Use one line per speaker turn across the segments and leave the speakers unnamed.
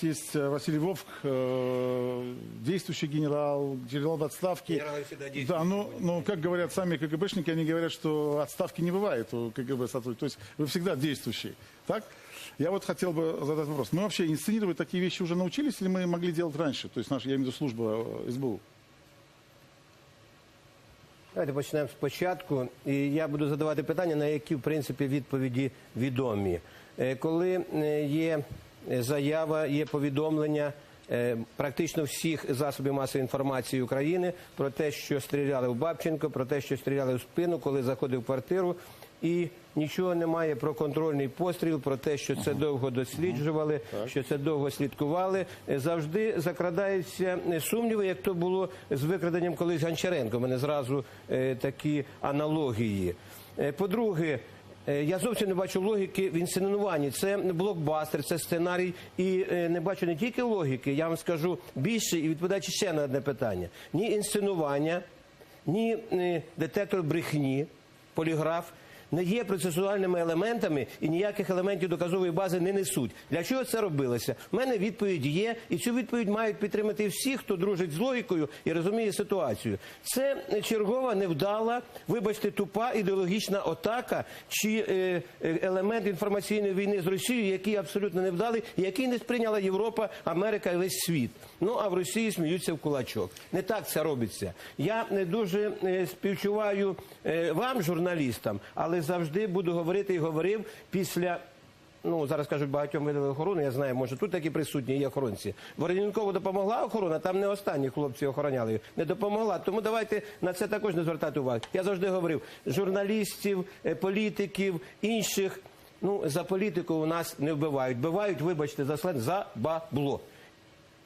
Есть Василий Вовк, действующий генерал в отставке.
Генералы всегда действуют.
Да, но как говорят сами КГБшники, они говорят, что отставки не бывает у КГБ сотрудников. То есть вы всегда действующий. Так? Я вот хотел бы задать вопрос. Мы вообще инсценировать такие вещи уже научились, или мы могли делать раньше? То есть, я имею в виду служба СБУ.
Давайте почнемо спочатку. І я буду задавати питання, на які, в принципі, відповіді відомі. Коли є заява, є повідомлення практично всіх засобів масової інформації України про те, що стріляли в Бабченко, про те, що стріляли в спину, коли заходив в квартиру, і нічого немає про контрольний постріл, про те, що це довго досліджували, що це довго слідкували. Завжди закрадаються сумніви, як то було з викраденням колись Гончаренко. У мене зразу такі аналогії. По-друге, я зовсім не бачу логіки в інсценуванні. Це блокбастер, це сценарій. І не бачу не тільки логіки, я вам скажу більше і відповідаючи ще на одне питання. Ні інсценування, ні детектор брехні, поліграф не є процесуальними елементами і ніяких елементів доказової бази не несуть. Для чого це робилося? У мене відповідь є, і цю відповідь мають підтримати всі, хто дружить з логікою і розуміє ситуацію. Це чергова, невдала, вибачте, тупа ідеологічна атака чи елемент інформаційної війни з Росією, який абсолютно невдалий, і який не сприйняла Європа, Америка і весь світ. Ну, а в Росії сміються в кулачок. Не так це робиться. Я не дуже співчуваю вам, журналістам, але завжди буду говорити і говорив після, зараз кажуть, багатьом видали охорону, я знаю, може тут такі присутні є охоронці. Вороненкову допомогла охорона, там не останні хлопці охороняли, не допомогла. Тому давайте на це також не звертати увагу. Я завжди говорив, журналістів, політиків, інших, за політику у нас не вбивають. Вбивають, вибачте за сленг, за бабло.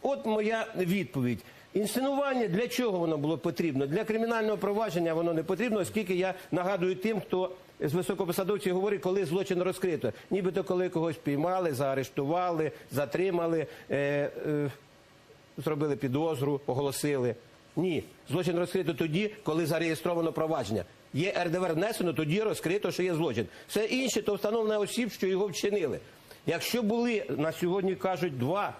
От моя відповідь. Інсценування, для чого воно було потрібно? Для кримінального провадження воно не потрібно, оскільки я нагадую тим, хто з високопосадовців говорить, коли злочин розкрито. Нібито коли когось піймали, заарештували, затримали, зробили підозру, оголосили. Ні, злочин розкрито тоді, коли зареєстровано провадження. Є РДВР внесено, тоді розкрито, що є злочин. Все інше, то встановлено осіб, що його вчинили. Якщо були, на сьогодні кажуть, два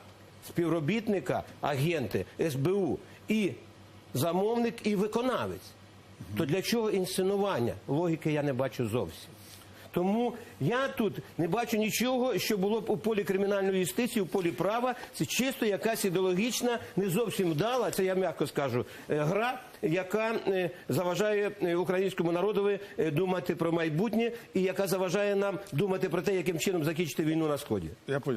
співробітника, агенти СБУ, і замовник, і виконавець, то для чого інсценування? Логіки я не бачу зовсім. Тому я тут не бачу нічого, що було б у полі кримінальної юстиції, у полі права. Це чисто якась ідеологічна, не зовсім вдала, це я м'яко скажу, гра, яка заважає українському народові думати про майбутнє і яка заважає нам думати про те, яким чином закінчити війну на Сході.
Я понял.